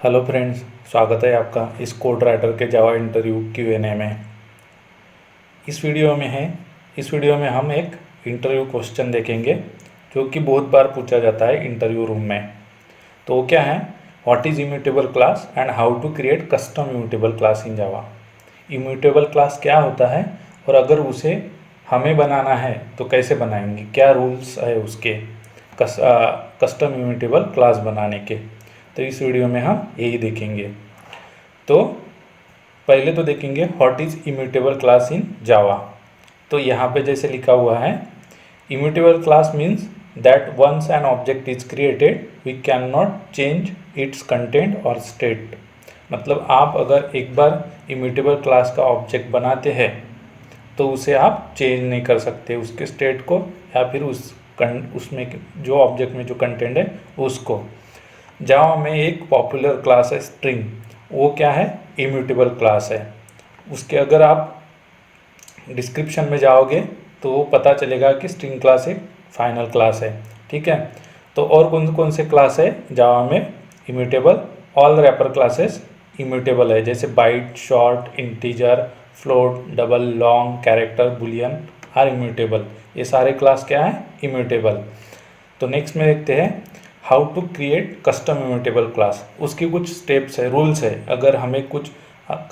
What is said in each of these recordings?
Hello friends, स्वागत है आपका इस कोड राइटर के जावा इंटरव्यू Q&A में। इस वीडियो में हम एक इंटरव्यू क्वेश्चन देखेंगे जो कि बहुत बार पूछा जाता है इंटरव्यू रूम में। तो वो क्या है, what is immutable class and how to create custom immutable class in Java. Immutable class क्या होता है और अगर उसे हमें बनाना है तो कैसे बनाएंगे, क्या रूल्स है उसके कस्टम इम्यूटेबल क्लास बनाने के। तो इस वीडियो में हम यही देखेंगे। तो पहले तो देखेंगे what is immutable class in Java. तो यहाँ पे जैसे लिखा हुआ है, immutable class means that once an object is created we can not change its content और स्टेट। मतलब आप अगर एक बार इम्यूटेबल क्लास का ऑब्जेक्ट बनाते हैं तो उसे आप चेंज नहीं कर सकते, उसके स्टेट को या फिर उसमें जो ऑब्जेक्ट में जो कंटेंट है उसको। जावा में एक पॉपुलर क्लास है स्ट्रिंग, वो क्या है, इम्यूटेबल क्लास है। उसके अगर आप डिस्क्रिप्शन में जाओगे तो वो पता चलेगा कि स्ट्रिंग क्लास एक फाइनल क्लास है। ठीक है, तो और कौन कौन से क्लास है जावा में immutable. All wrapper classes immutable है, जैसे byte, short, integer, float, double, long, character, boolean are immutable. ये सारे क्लास क्या है, इम्यूटेबल। तो नेक्स्ट में देखते हैं how to create custom immutable class. उसकी कुछ स्टेप्स है, रूल्स है। अगर हमें कुछ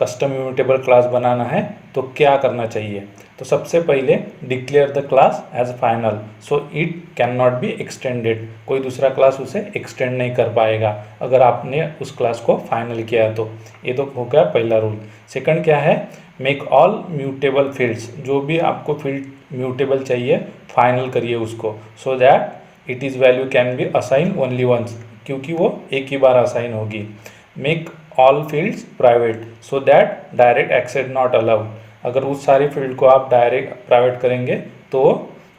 कस्टम इम्यूटेबल क्लास बनाना है तो क्या करना चाहिए। तो सबसे पहले declare the class as final so it can not be extended. कोई दूसरा क्लास उसे एक्सटेंड नहीं कर पाएगा अगर आपने उस क्लास को फाइनल किया तो। ये तो हो गया पहला रूल। सेकंड क्या है, मेक ऑल म्यूटेबल फील्ड्स। जो भी आपको फील्ड म्यूटेबल चाहिए फाइनल करिए उसको, so that it is value can be assign only once, क्योंकि वो एक ही बार असाइन होगी। Make all fields private so that direct access not allowed. अगर उस सारी फील्ड को आप डायरेक्ट प्राइवेट करेंगे तो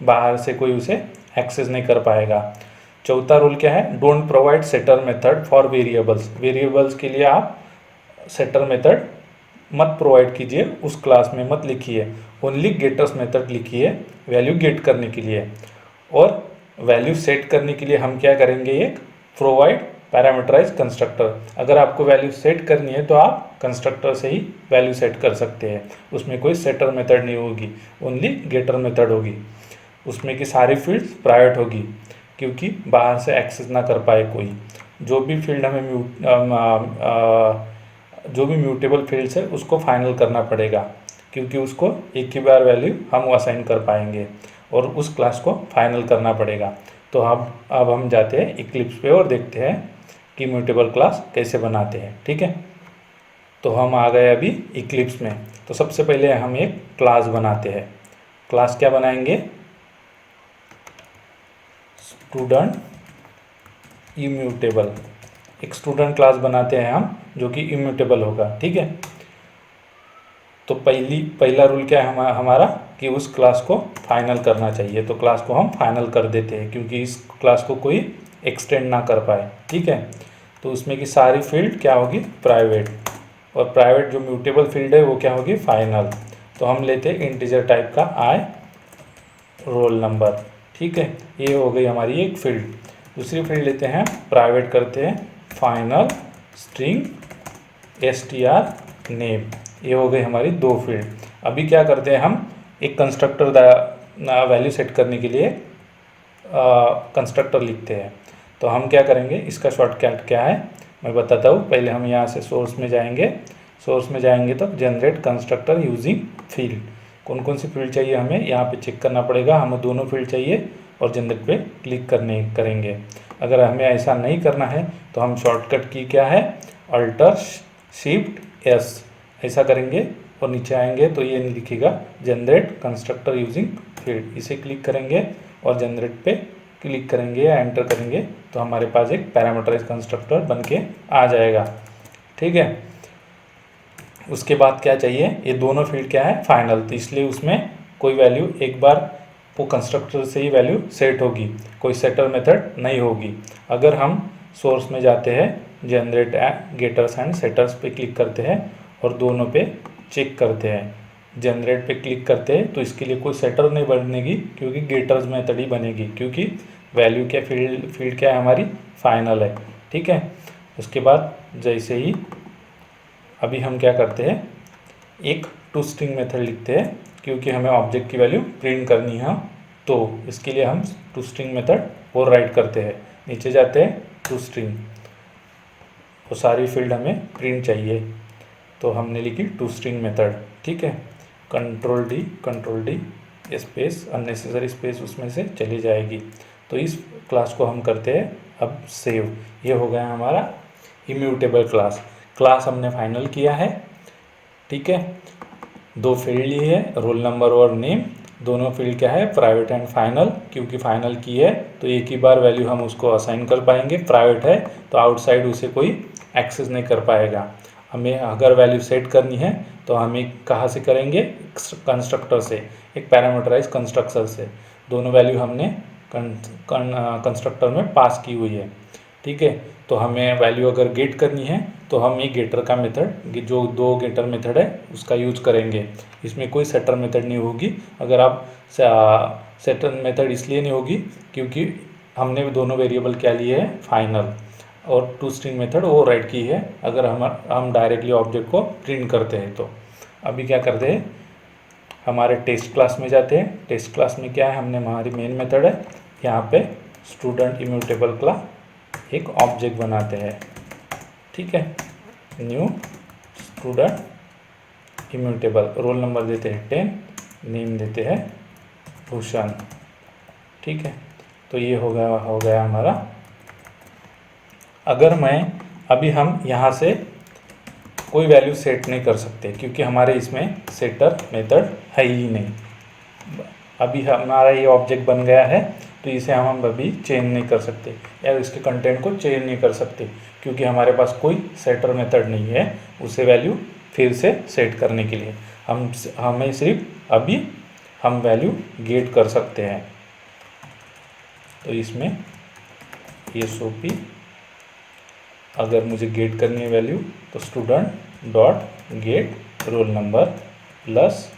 बाहर से कोई उसे एक्सेस नहीं कर पाएगा। चौथा रूल क्या है, don't provide setter method for variables. Variables के लिए आप सेटर मेथड मत प्रोवाइड कीजिए, उस क्लास में मत लिखिए। ओनली गेटर्स मेथड लिखिए वैल्यू गेट करने के लिए। और वैल्यू सेट करने के लिए हम क्या करेंगे, एक प्रोवाइड पैरामीटराइज कंस्ट्रक्टर। अगर आपको वैल्यू सेट करनी है तो आप कंस्ट्रक्टर से ही वैल्यू सेट कर सकते हैं, उसमें कोई सेटर मेथड नहीं होगी, ओनली गेटर मेथड होगी। उसमें की सारी फील्ड्स प्राइवेट होगी क्योंकि बाहर से एक्सेस ना कर पाए कोई। जो भी फील्ड हमें जो भी म्यूटेबल फील्ड्स है उसको फाइनल करना पड़ेगा, क्योंकि उसको एक ही बार वैल्यू हम असाइन कर पाएंगे और उस क्लास को फाइनल करना पड़ेगा। तो अब हम जाते हैं इक्लिप्स पे और देखते हैं कि म्यूटेबल क्लास कैसे बनाते हैं। ठीक है, तो हम आ गए अभी इक्लिप्स में। तो सबसे पहले हम एक क्लास बनाते हैं। क्लास क्या बनाएंगे, स्टूडेंट इम्यूटेबल। एक स्टूडेंट क्लास बनाते हैं हम जो कि इम्यूटेबल होगा। ठीक है, तो पहला रूल क्या है हमारा कि उस क्लास को फाइनल करना चाहिए। तो क्लास को हम फाइनल कर देते हैं क्योंकि इस क्लास को कोई एक्सटेंड ना कर पाए। ठीक है, तो उसमें की सारी फील्ड क्या होगी, प्राइवेट। और प्राइवेट जो म्यूटेबल फील्ड है वो क्या होगी, फाइनल। तो हम लेते हैं इंटीजर टाइप का आई रोल नंबर। ठीक है, ये हो गई हमारी एक फील्ड। दूसरी फील्ड लेते हैं, प्राइवेट करते हैं फाइनल स्ट्रिंग str नेम। ये हो गई हमारी दो फील्ड। अभी क्या करते हैं, हम एक कंस्ट्रक्टर वैल्यू सेट करने के लिए कंस्ट्रक्टर लिखते हैं। तो हम क्या करेंगे, इसका शॉर्टकट क्या है मैं बताता हूँ। पहले हम यहाँ से सोर्स में जाएंगे तो जनरेट कंस्ट्रक्टर यूजिंग फील्ड। कौन कौन सी फील्ड चाहिए हमें यहाँ पे चेक करना पड़ेगा। हमें दोनों फील्ड चाहिए और जनरेट पे क्लिक करेंगे। अगर हमें ऐसा नहीं करना है तो हम शॉर्टकट की क्या है, अल्टर शिफ्ट एस, ऐसा करेंगे और नीचे आएंगे तो ये लिखेगा जनरेट कंस्ट्रक्टर यूजिंग फील्ड। इसे क्लिक करेंगे और जनरेट पे क्लिक करेंगे या एंटर करेंगे तो हमारे पास एक पैरामीटराइज कंस्ट्रक्टर बन के आ जाएगा। ठीक है, उसके बाद क्या चाहिए, ये दोनों फील्ड क्या है, फाइनल। तो इसलिए उसमें कोई वैल्यू एक बार वो कंस्ट्रक्टर से ही वैल्यू सेट होगी, कोई सेटर मेथड नहीं होगी। अगर हम सोर्स में जाते हैं, जनरेट गेटर्स एंड सेटर्स पे क्लिक करते हैं और दोनों पे चेक करते हैं, जनरेट पे क्लिक करते हैं तो इसके लिए कोई सेटर नहीं बनेगी क्योंकि गेटर्स मेथड ही बनेगी, क्योंकि वैल्यू क्या फील्ड क्या है हमारी, फाइनल है। ठीक है, उसके बाद जैसे ही अभी हम क्या करते हैं, एक टू स्ट्रिंग मेथड लिखते हैं क्योंकि हमें ऑब्जेक्ट की वैल्यू प्रिंट करनी है, तो इसके लिए हम टू स्ट्रिंग मेथड और राइट करते हैं। नीचे जाते हैं टू स्ट्रिंग, वो सारी फील्ड हमें प्रिंट चाहिए, तो हमने लिखी टू स्ट्रिंग मेथड। ठीक है, control D space, unnecessary space उसमें से चली जाएगी। तो इस क्लास को हम करते हैं अब सेव। ये हो गया हमारा इम्यूटेबल क्लास। क्लास हमने फाइनल किया है। ठीक है, दो फील्ड लिए है, रोल नंबर और नेम। दोनों फील्ड क्या है, प्राइवेट एंड फाइनल। क्योंकि फाइनल की है तो एक ही बार वैल्यू हम उसको असाइन कर पाएंगे। प्राइवेट है तो आउटसाइड उसे कोई एक्सेस नहीं कर पाएगा। हमें अगर वैल्यू सेट करनी है तो हमें कहाँ से करेंगे, कंस्ट्रक्टर से, एक पैरामीटराइज कंस्ट्रक्टर से। दोनों वैल्यू हमने कंस्ट्रक्टर में पास की हुई है। ठीक है, तो हमें वैल्यू अगर गेट करनी है तो हम एक गेटर का मेथड, जो दो गेटर मेथड है उसका यूज करेंगे। इसमें कोई सेटर मेथड नहीं होगी। अगर आप सेटर मेथड इसलिए नहीं होगी क्योंकि हमने दोनों वेरिएबल क्या लिए है, फाइनल, और टू स्ट्रिंग मेथड वो राइट की है। अगर हम डायरेक्टली ऑब्जेक्ट को प्रिंट करते हैं तो अभी क्या करते हैं, हमारे टेस्ट क्लास में जाते हैं। टेस्ट क्लास में क्या है, हमने हमारी मेन मेथड है, यहाँ पे स्टूडेंट इम्यूटेबल क्लास एक ऑब्जेक्ट बनाते हैं। ठीक है, new student immutable, roll number देते हैं 10, नेम देते हैं भूषण। ठीक है, तो ये हो गया हमारा। अगर मैं अभी हम यहाँ से कोई वैल्यू सेट नहीं कर सकते क्योंकि हमारे इसमें सेटर मेथड है ही नहीं। अभी हमारा ये ऑब्जेक्ट बन गया है तो इसे हम अभी चेंज नहीं कर सकते या इसके कंटेंट को चेंज नहीं कर सकते क्योंकि हमारे पास कोई सेटर मेथड नहीं है उसे वैल्यू फिर से सेट करने के लिए। हमें सिर्फ अभी हम वैल्यू गेट कर सकते हैं। तो इसमें ये सोपी, अगर मुझे गेट करनी है वैल्यू तो student dot get roll number plus,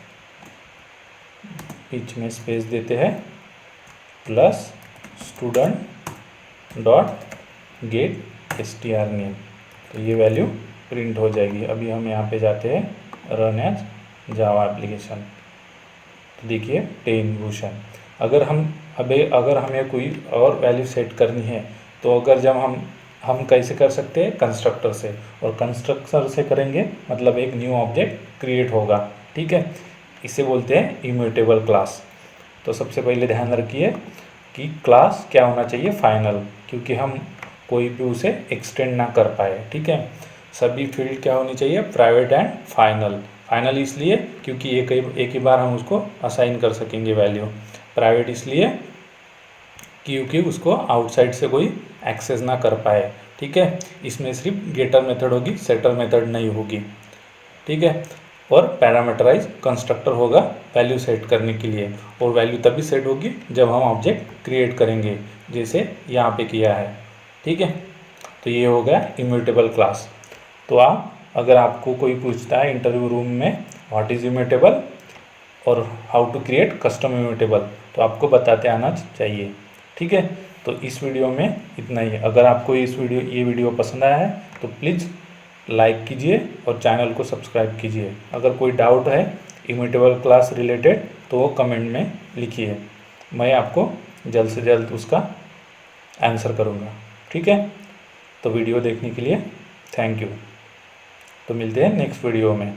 बीच में स्पेस देते हैं, plus student dot get str name. तो ये वैल्यू प्रिंट हो जाएगी। अभी हम यहाँ पे जाते हैं रन एज जावा एप्लीकेशन, तो देखिए 10 भूषण। अगर हमें कोई और वैल्यू सेट करनी है तो अगर जब हम कैसे कर सकते हैं, कंस्ट्रक्टर से, और कंस्ट्रक्टर से करेंगे मतलब एक न्यू ऑब्जेक्ट क्रिएट होगा। ठीक है, इसे बोलते हैं इम्यूटेबल क्लास। तो सबसे पहले ध्यान रखिए कि क्लास क्या होना चाहिए, फाइनल, क्योंकि हम कोई भी उसे एक्सटेंड ना कर पाए। ठीक है, सभी फील्ड क्या होनी चाहिए, प्राइवेट एंड फाइनल। फाइनल इसलिए क्योंकि एक ही बार हम उसको असाइन कर सकेंगे वैल्यू। प्राइवेट इसलिए क्योंकि उसको आउटसाइड से कोई एक्सेस ना कर पाए। ठीक है, इसमें सिर्फ गेटर मेथड होगी, सेटर मेथड नहीं होगी। ठीक है, और पैरामीटराइज कंस्ट्रक्टर होगा वैल्यू सेट करने के लिए, और वैल्यू तभी सेट होगी जब हम ऑब्जेक्ट क्रिएट करेंगे, जैसे यहाँ पे किया है। ठीक है, तो ये हो गया इम्यूटेबल क्लास। तो अगर आपको कोई पूछता है इंटरव्यू रूम में व्हाट इज़ इम्यूटेबल और how to create custom immutable, तो आपको बताते आना चाहिए। ठीक है, तो इस वीडियो में इतना ही है। अगर आपको ये वीडियो पसंद आया है तो प्लीज़ लाइक कीजिए और चैनल को सब्सक्राइब कीजिए। अगर कोई डाउट है इम्यूटेबल क्लास रिलेटेड तो वो कमेंट में लिखिए, मैं आपको जल्द से जल्द उसका आंसर करूँगा। ठीक है, तो वीडियो देखने के लिए थैंक यू। तो मिलते हैं नेक्स्ट वीडियो में।